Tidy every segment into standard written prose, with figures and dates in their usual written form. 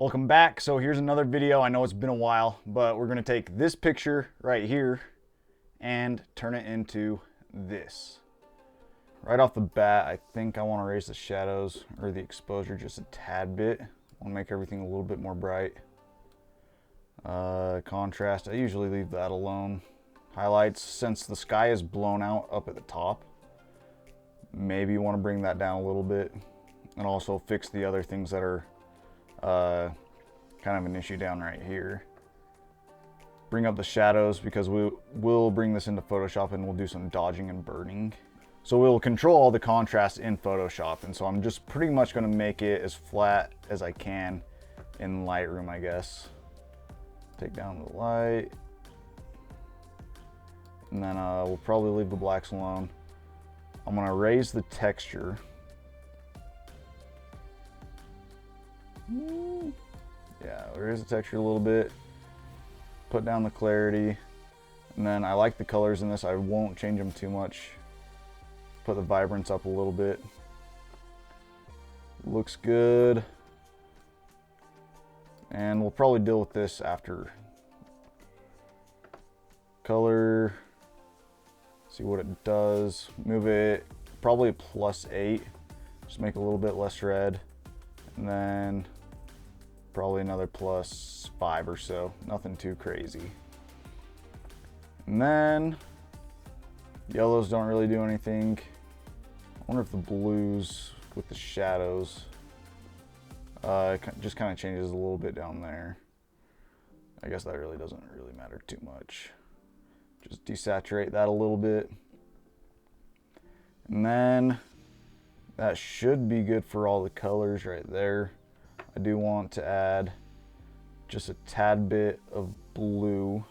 Welcome back. So here's another video. I know it's been a while, but we're gonna take this picture right here and turn it into this. Right off the bat, I think I want to raise the shadows or the exposure just a tad bit. I want to make everything a little bit more bright. Contrast, I usually leave that alone. Highlights, since the sky is blown out up at the top, maybe you want to bring that down a little bit, and also fix the other things that are kind of an issue down right here. Bring up the shadows because we will bring this into Photoshop and we'll do some dodging and burning. So we'll control all the contrast in Photoshop, and so I'm just pretty much going to make it as flat as I can in Lightroom, I guess. Take down the light, and then we'll probably leave the blacks alone. I'm going to raise the texture. Yeah, raise the texture a little bit, put down the clarity, and then I like the colors in this. I won't change them too much. Put the vibrance up a little bit. Looks good. And we'll probably deal with this after. Color, see what it does. Move it probably +8, just make it a little bit less red. And then probably another +5 or so, nothing too crazy. And then yellows don't really do anything. I wonder if the blues with the shadows just kind of changes a little bit down there. I guess that really doesn't really matter too much. Just desaturate that a little bit. And then that should be good for all the colors right there. I do want to add just a tad bit of blue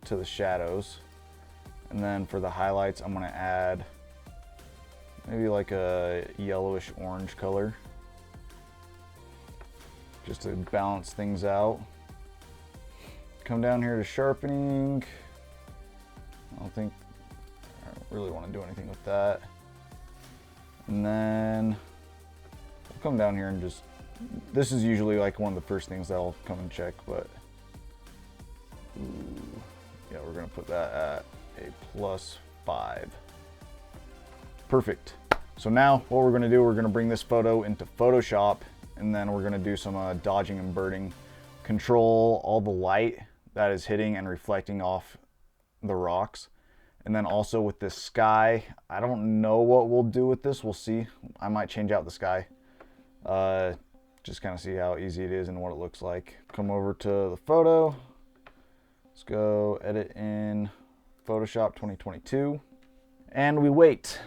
to the shadows. And then for the highlights, I'm gonna add maybe like a yellowish orange color, just to balance things out. Come down here to sharpening. I don't really want to do anything with that. And then we'll come down here and just, this is usually like one of the first things that I'll come and check, but yeah, we're gonna put that at a +5. Perfect. So now what we're gonna do, we're gonna bring this photo into Photoshop, and then we're gonna do some dodging and burning. Control all the light that is hitting and reflecting off the rocks. And then also with this sky, I don't know what we'll do with this. We'll see. I might change out the sky. Just kind of see how easy it is and what it looks like. Come over to the photo. Let's go edit in Photoshop 2022. And we wait.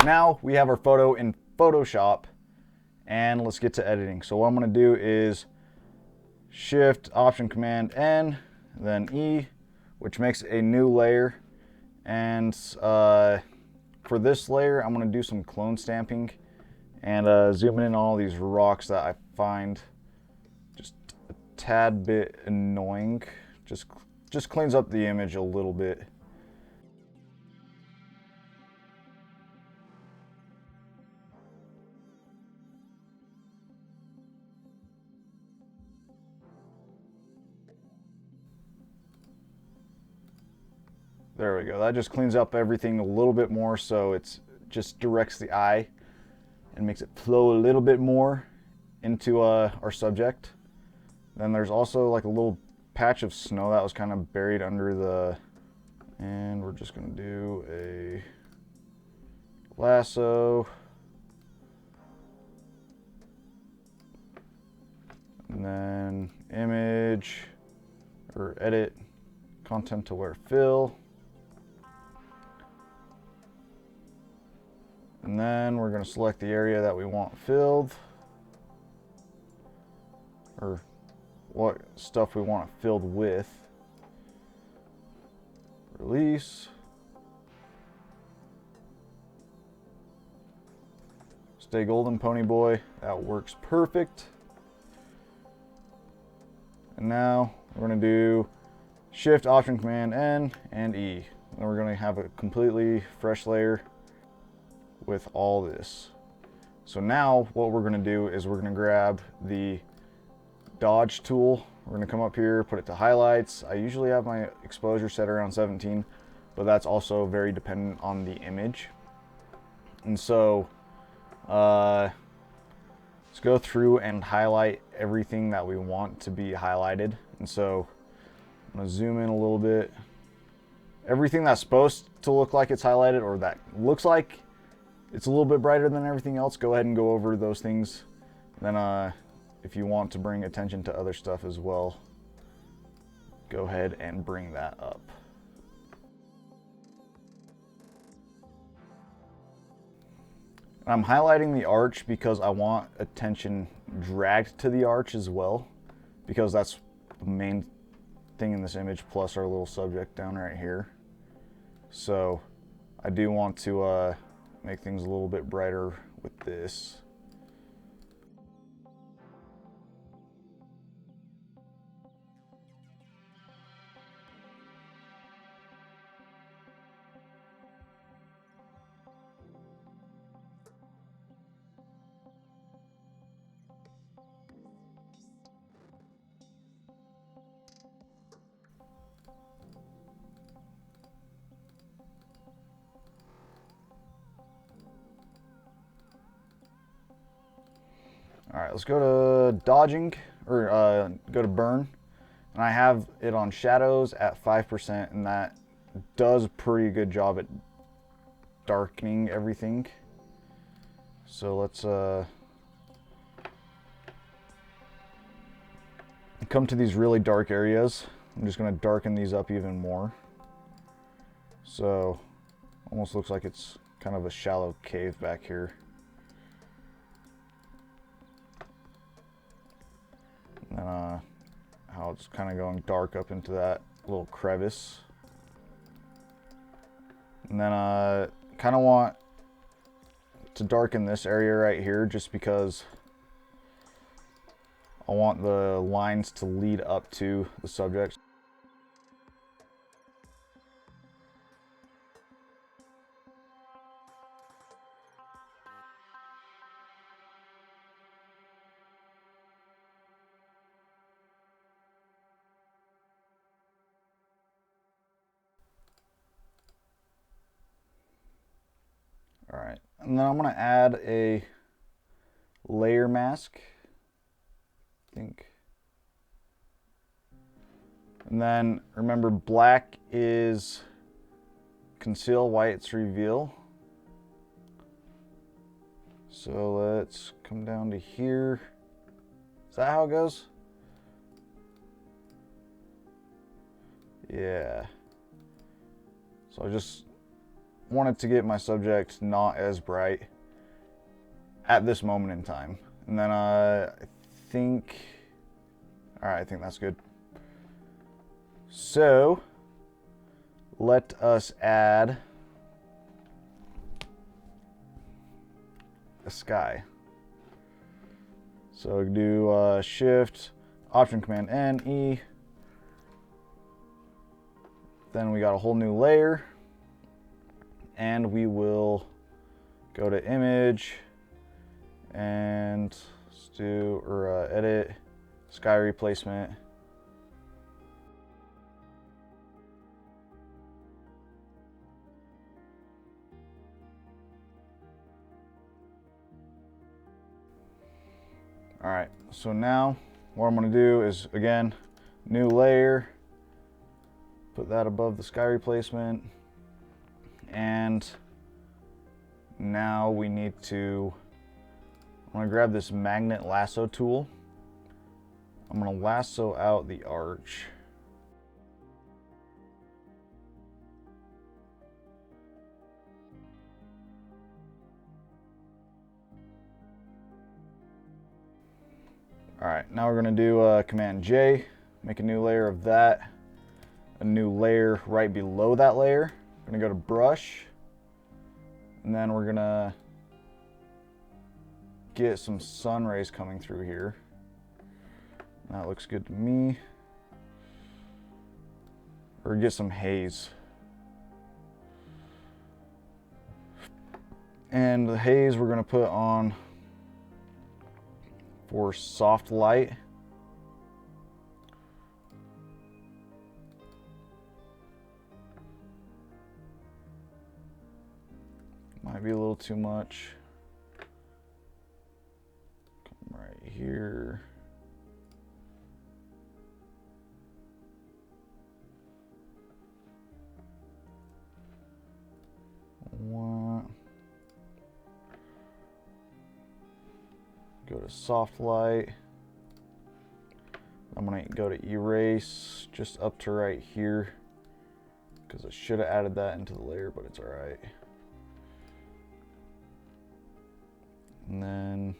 Now we have our photo in Photoshop, and let's get to editing. So what I'm going to do is Shift, Option, Command, N, then E, which makes a new layer. And for this layer, I'm going to do some clone stamping and zoom in on all these rocks that I find just a tad bit annoying. Just cleans up the image a little bit. There we go. That just cleans up everything a little bit more, so it's just directs the eye and makes it flow a little bit more into our subject. Then there's also like a little patch of snow that was kind of buried under the, and we're just gonna do a lasso. And then image or edit, content to where fill. And then we're going to select the area that we want filled, or what stuff we want it filled with. Release. Stay golden, pony boy. That works perfect. And now we're gonna do Shift, Option, Command, N, and E. And we're gonna have a completely fresh layer with all this. So now what we're gonna do is we're gonna grab the dodge tool. We're gonna come up here, put it to highlights. I usually have my exposure set around 17, but that's also very dependent on the image. And so let's go through and highlight everything that we want to be highlighted. And so I'm gonna zoom in a little bit. Everything that's supposed to look like it's highlighted, or that looks like it's a little bit brighter than everything else, go ahead and go over those things. Then if you want to bring attention to other stuff as well, go ahead and bring that up. I'm highlighting the arch because I want attention dragged to the arch as well, because that's the main thing in this image, plus our little subject down right here. So I do want to make things a little bit brighter with this. All right, let's go to dodging, or go to burn. And I have it on shadows at 5%, and that does a pretty good job at darkening everything. So let's come to these really dark areas. I'm just gonna darken these up even more. So almost looks like it's kind of a shallow cave back here. And how it's kind of going dark up into that little crevice. And then kind of want to darken this area right here, just because I want the lines to lead up to the subject. All right, and then I'm gonna add a layer mask, I think. And then remember, black is conceal, white's reveal. So let's come down to here. Is that how it goes? Yeah. So I just wanted to get my subject not as bright at this moment in time. And then I think, all right, I think that's good. So let us add a sky. So do Shift, Option, Command, N, E. Then we got a whole new layer. And we will go to image and let's do, or edit, sky replacement. All right, so now what I'm gonna do is, again, new layer, put that above the sky replacement. And now we need to, I'm gonna grab this magnet lasso tool. I'm gonna lasso out the arch. All right, now we're gonna do Command J, make a new layer of that, a new layer right below that layer. We're gonna go to brush, and then we're gonna get some sun rays coming through here. That looks good to me. or get some haze. And the haze we're going to put on for soft light. Might be a little too much. Come right here. One. Go to soft light. I'm gonna go to erase just up to right here because I should have added that into the layer, but it's all right. And then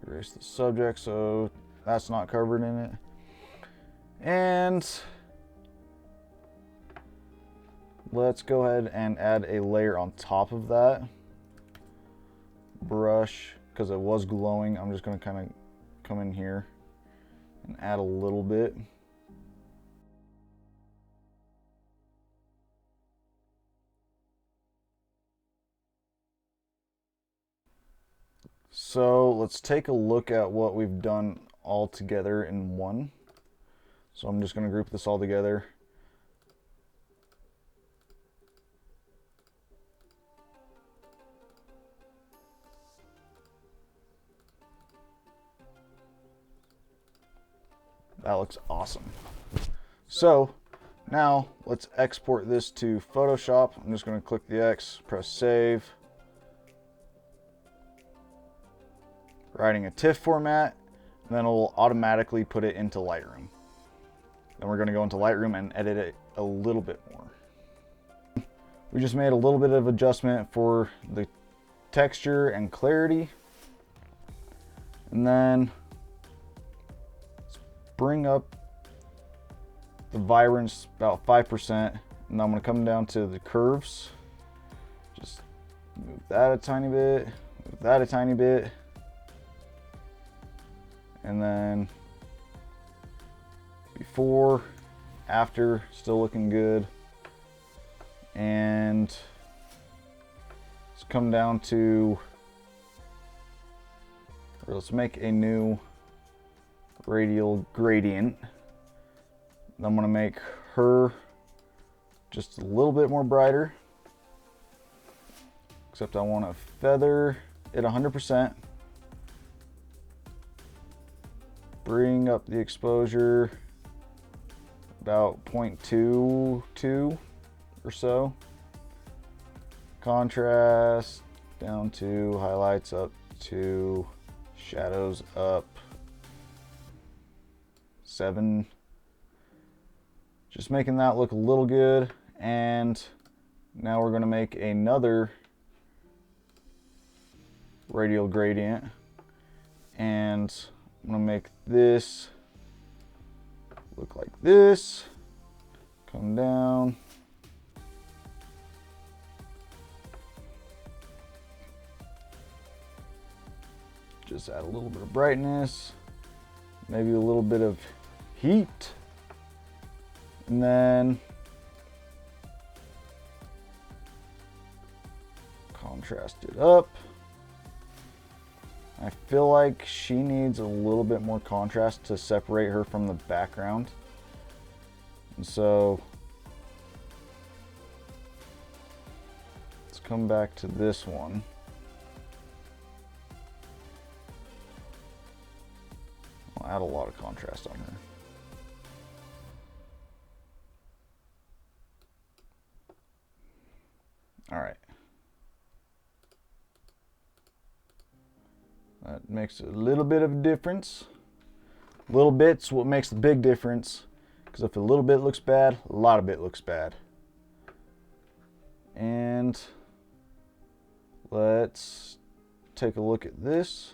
erase the subject so that's not covered in it. And let's go ahead and add a layer on top of that. Brush, because it was glowing, I'm just going to kind of come in here and add a little bit. So let's take a look at what we've done all together in one. So I'm just going to group this all together. That looks awesome. So now let's export this to Photoshop. I'm just going to click the X, press save. Writing a TIFF format, and then it will automatically put it into Lightroom. Then we're going to go into Lightroom and edit it a little bit more. We just made a little bit of adjustment for the texture and clarity. And then let's bring up the vibrance about 5%. And I'm going to come down to the curves. Just move that a tiny bit, move that a tiny bit. And then before, after, still looking good. And let's come down to, or let's make a new radial gradient. I'm gonna make her just a little bit more brighter. Except I want to feather it 100%. Bring up the exposure about 0.22 or so. Contrast down to highlights up to shadows up 7. Just making that look a little good. And now we're going to make another radial gradient. And I'm going to make this look like this. Come down. Just add a little bit of brightness. Maybe a little bit of heat. And then contrast it up. I feel like she needs a little bit more contrast to separate her from the background. And so let's come back to this one. I'll add a lot of contrast on her. All right. That makes a little bit of a difference. Little bit's what makes the big difference. Because if a little bit looks bad, a lot of it looks bad. And let's take a look at this.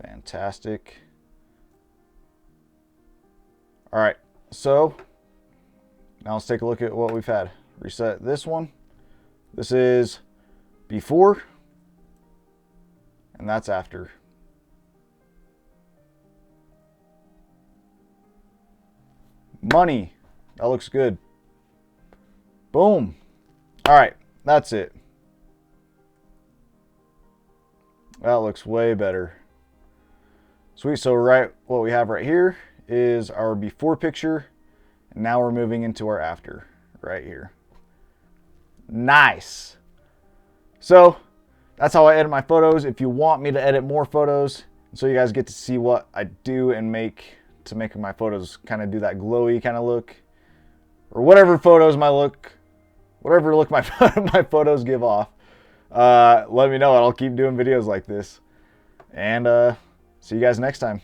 Fantastic. All right, so now let's take a look at what we've had. Reset this one. This is before, and that's after. Money. That looks good. Boom. All right, that's it. That looks way better. Sweet. So what we have right here is our before picture, and now we're moving into our after right here. Nice. So that's how I edit my photos. If you want me to edit more photos, so you guys get to see what I do and make my photos kind of do that glowy kind of look, or whatever look my my photos give off, let me know and I'll keep doing videos like this. And see you guys next time.